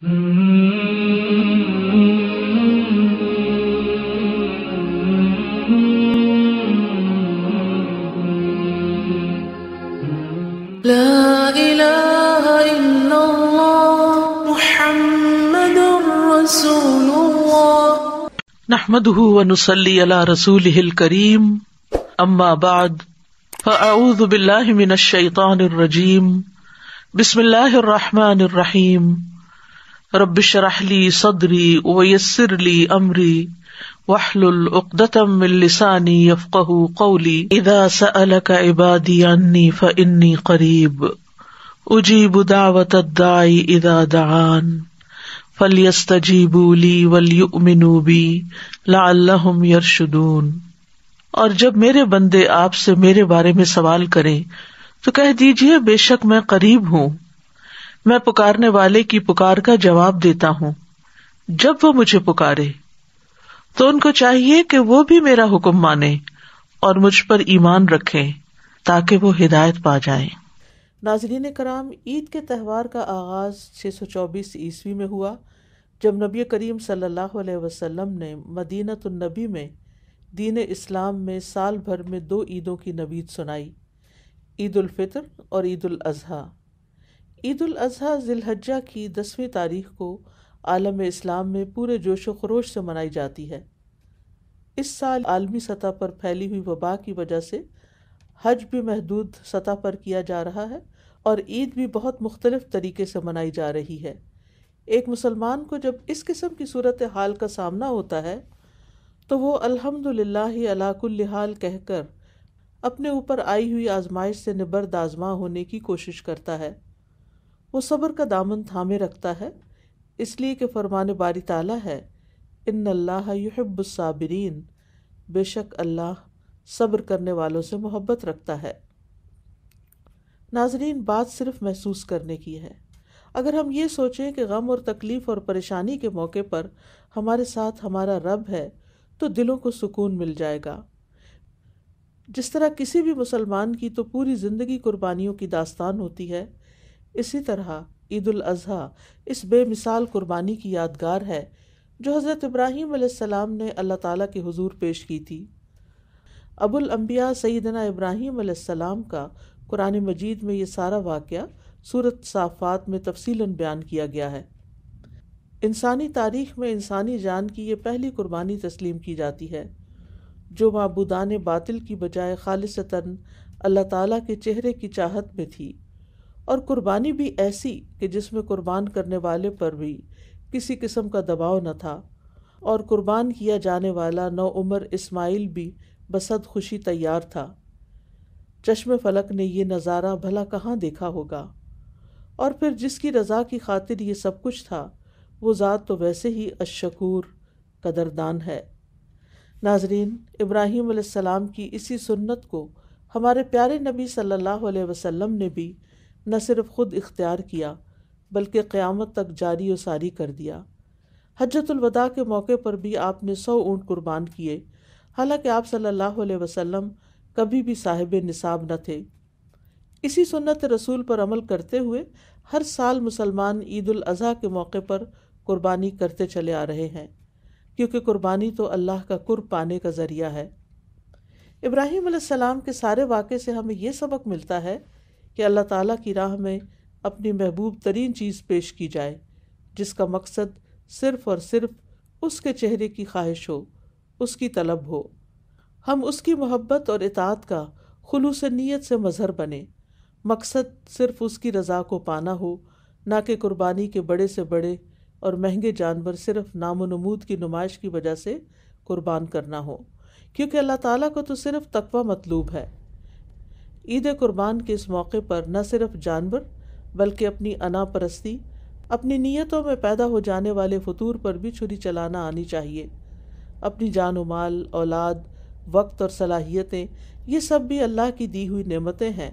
لا إله إلا الله محمد رسول الله نحمده ونصلي على رسوله الكريم اما بعد فاعوذ بالله من الشيطان الرجيم بسم الله الرحمن الرحيم رب اشرح لي صدري ويسر لي امري واحلل عقدة من لساني يفقهوا قولي اذا سألك عبادي عني فاني قريب اجيب دعوة الداعي اذا دعان فَلْيَسْتَجِيبُوا لِي وَلْيُؤْمِنُوا بِي لَعَلَّهُمْ يَرْشُدُونَ۔ اور جب میرے بندے آپ سے میرے بارے میں سوال کریں تو کہہ دیجئے بے شک میں قریب ہوں، میں پکارنے والے کی پکار کا جواب دیتا ہوں۔ جب وہ مجھے پکارے تو ان کو چاہیے کہ وہ بھی میرا حکم مانیں اور مجھ پر ایمان رکھیں تاکہ وہ ہدایت پا جائیں۔ ناظرین کرام، عید کے تہوار کا آغاز 624 عیسوی میں ہوا جب نبی کریم صلی اللہ علیہ وسلم نے مدینۃ النبی میں دین اسلام میں سال بھر میں 2 عیدوں کی نوید سنائی، عید الفطر اور عید الاضحیٰ۔ عید الاضحیٰ ذی الحجہ کی 10ویں تاریخ کو عالم اسلام میں پورے جوش و خروش سے منائی جاتی ہے۔ اس سال عالمی سطح پر پھیلی ہوئی وبا کی وجہ سے حج بھی محدود سطح پر کیا جا رہا ہے اور عید بھی بہت مختلف طریقے سے منائی جا رہی ہے۔ ایک مسلمان کو جب اس قسم کی صورتحال کا سامنا ہوتا ہے تو وہ الحمدللہ علی کل حال کہہ کر اپنے اوپر آئی ہوئی آزمائش سے نبرد آزما ہونے کی کوشش کرتا ہے۔ وہ صبر کا دامن تھامے رکھتا ہے، اس لیے کہ فرمان باری تعالیٰ ہے، ان اللہ یحب الصابرین، بے شک اللہ صبر کرنے والوں سے محبت رکھتا ہے۔ ناظرین، بات صرف محسوس کرنے کی ہے۔ اگر ہم یہ سوچیں کہ غم اور تکلیف اور پریشانی کے موقع پر ہمارے ساتھ ہمارا رب ہے تو دلوں کو سکون مل جائے گا۔ جس طرح کسی بھی مسلمان کی تو پوری زندگی قربانیوں کی داستان ہوتی ہے، اسی طرح عید الاضحیٰ اس بے مثال قربانی کی یادگار ہے جو حضرت ابراہیم علیہ السلام نے اللہ تعالیٰ کے حضور پیش کی تھی۔ ابو الانبیاء سیدنا ابراہیم علیہ السلام کا قرآن مجید میں یہ سارا واقعہ سورۃ صافات میں تفصیلاً بیان کیا گیا ہے۔ انسانی تاریخ میں انسانی جان کی یہ پہلی قربانی تسلیم کی جاتی ہے جو معبودان باطل کی بجائے خالصتاً اللہ تعالیٰ کے چہرے کی چاہت میں تھی، اور قربانی بھی ایسی کہ جس میں قربان کرنے والے پر بھی کسی قسم کا دباؤ نہ تھا، اور قربان کیا جانے والا نوعمر اسماعیل بھی بصد خوشی تیار تھا۔ چشم فلک نے یہ نظارہ بھلا کہاں دیکھا ہوگا، اور پھر جس کی رضا کی خاطر یہ سب کچھ تھا وہ ذات تو ویسے ہی الشکور، قدردان ہے۔ ناظرین، ابراہیم علیہ السلام کی اسی سنت کو ہمارے پیارے نبی صلی اللہ علیہ وسلم نے بھی نہ صرف خود اختیار کیا بلکہ قیامت تک جاری و ساری کر دیا۔ حجۃ الوداع کے موقع پر بھی آپ نے 100 اونٹ قربان کیے، حالانکہ آپ صلی اللہ علیہ وسلم کبھی بھی صاحب نصاب نہ تھے۔ اسی سنت رسول پر عمل کرتے ہوئے ہر سال مسلمان عید الاضحیٰ کے موقع پر قربانی کرتے چلے آ رہے ہیں، کیونکہ قربانی تو اللہ کا قرب پانے کا ذریعہ ہے۔ ابراہیم علیہ السلام کے سارے واقعے سے ہمیں یہ سبق ملتا ہے کہ اللہ تعالیٰ کی راہ میں اپنی محبوب ترین چیز پیش کی جائے، جس کا مقصد صرف اور صرف اس کے چہرے کی خواہش ہو، اس کی طلب ہو۔ ہم اس کی محبت اور اطاعت کا خلوص نیت سے مظہر بنے، مقصد صرف اس کی رضا کو پانا ہو، نہ کہ قربانی کے بڑے سے بڑے اور مہنگے جانور صرف نام و نمود کی نمائش کی وجہ سے قربان کرنا ہو، کیونکہ اللہ تعالیٰ کو تو صرف تقوی مطلوب ہے۔ عید قربان کے اس موقع پر نہ صرف جانور بلکہ اپنی انا پرستی، اپنی نیتوں میں پیدا ہو جانے والے فطور پر بھی چھری چلانا آنی چاہیے۔ اپنی جان و مال، اولاد، وقت اور صلاحیتیں، یہ سب بھی اللہ کی دی ہوئی نعمتیں ہیں،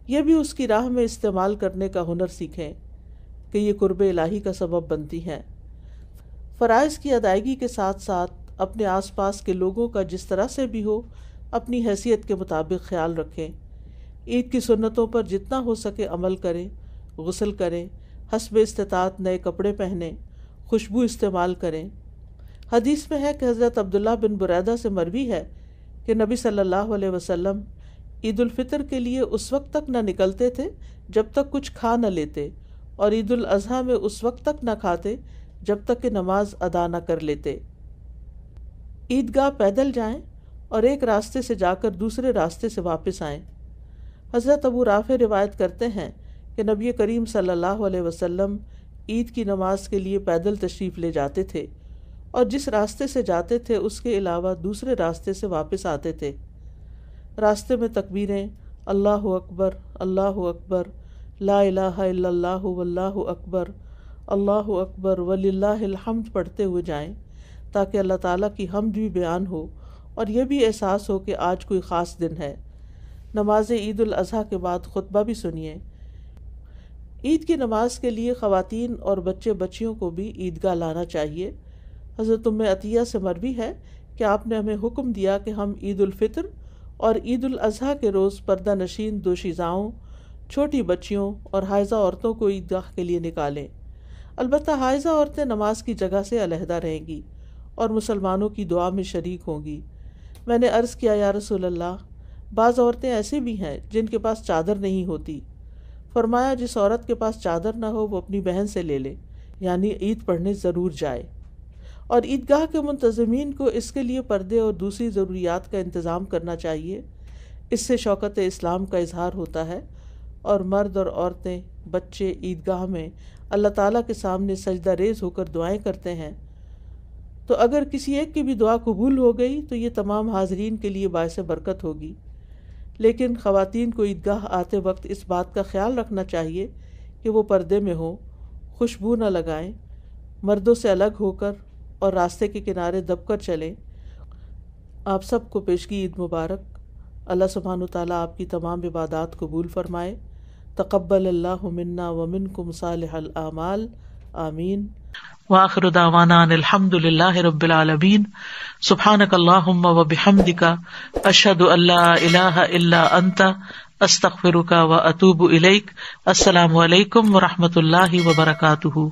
یہ بھی اس کی راہ میں استعمال کرنے کا ہنر سیکھیں کہ یہ قرب الہی کا سبب بنتی ہیں۔ فرائض کی ادائیگی کے ساتھ ساتھ اپنے آس پاس کے لوگوں کا جس طرح سے بھی ہو اپنی حیثیت کے مطابق خیال رکھیں۔ عید کی سنتوں پر جتنا ہو سکے عمل کریں، غسل کریں، حسب استطاعت نئے کپڑے پہنیں، خوشبو استعمال کریں۔ حدیث میں ہے کہ حضرت عبداللہ بن بریدہ سے مروی ہے کہ نبی صلی اللہ علیہ وسلم عید الفطر کے لیے اس وقت تک نہ نکلتے تھے جب تک کچھ کھا نہ لیتے، اور عید الاضحیٰ میں اس وقت تک نہ کھاتے جب تک کہ نماز ادا نہ کر لیتے۔ عیدگاہ پیدل جائیں اور ایک راستے سے جا کر دوسرے راستے سے واپس آئیں۔ حضرت ابو رافع روایت کرتے ہیں کہ نبی کریم صلی اللہ علیہ وسلم عید کی نماز کے لیے پیدل تشریف لے جاتے تھے، اور جس راستے سے جاتے تھے اس کے علاوہ دوسرے راستے سے واپس آتے تھے۔ راستے میں تکبیریں اللہ اکبر اللہ اکبر، لا الہ الا اللہ واللہ اکبر، اللہ اکبر وللہ الحمد پڑھتے ہوئے جائیں، تاکہ اللہ تعالیٰ کی حمد بھی بیان ہو اور یہ بھی احساس ہو کہ آج کوئی خاص دن ہے۔ نماز عید الاضحیٰ کے بعد خطبہ بھی سنیے۔ عید کی نماز کے لیے خواتین اور بچے بچیوں کو بھی عیدگاہ لانا چاہیے۔ حضرت ام عطیہ سے مروی ہے کہ آپ نے ہمیں حکم دیا کہ ہم عید الفطر اور عید الاضحیٰ کے روز پردہ نشین دوشیزاؤں، چھوٹی بچیوں اور حائضہ عورتوں کو عیدگاہ کے لیے نکالیں۔ البتہ حائضہ عورتیں نماز کی جگہ سے علیحدہ رہیں گی اور مسلمانوں کی دعا میں شریک ہوں گی۔ میں نے عرض کیا یا رسول اللہ، بعض عورتیں ایسی بھی ہیں جن کے پاس چادر نہیں ہوتی۔ فرمایا جس عورت کے پاس چادر نہ ہو وہ اپنی بہن سے لے لے، یعنی عید پڑھنے ضرور جائے۔ اور عیدگاہ کے منتظمین کو اس کے لیے پردے اور دوسری ضروریات کا انتظام کرنا چاہیے۔ اس سے شوکت اسلام کا اظہار ہوتا ہے، اور مرد اور عورتیں، بچے عیدگاہ میں اللہ تعالیٰ کے سامنے سجدہ ریز ہو کر دعائیں کرتے ہیں۔ تو اگر کسی ایک کی بھی دعا قبول ہو گئی تو یہ تمام حاضرین کے لیے باعث برکت ہوگی۔ لیکن خواتین کو عیدگاہ آتے وقت اس بات کا خیال رکھنا چاہیے کہ وہ پردے میں ہوں، خوشبو نہ لگائیں، مردوں سے الگ ہو کر اور راستے کے کنارے دب کر چلیں۔ آپ سب کو پیشگی عید مبارک۔ اللہ سبحانہ وتعالیٰ آپ کی تمام عبادات قبول فرمائے۔ تقبل اللہ منا ومنکم صالح الاعمال، آمین۔ وآخر دعوانا ان الحمد للہ رب العالمین۔ سبحانک اللہم وبحمدک، اشہد ان لا الہ الا انت، استغفرک واتوب الیک۔ السلام علیکم ورحمۃ اللہ وبرکاتہ۔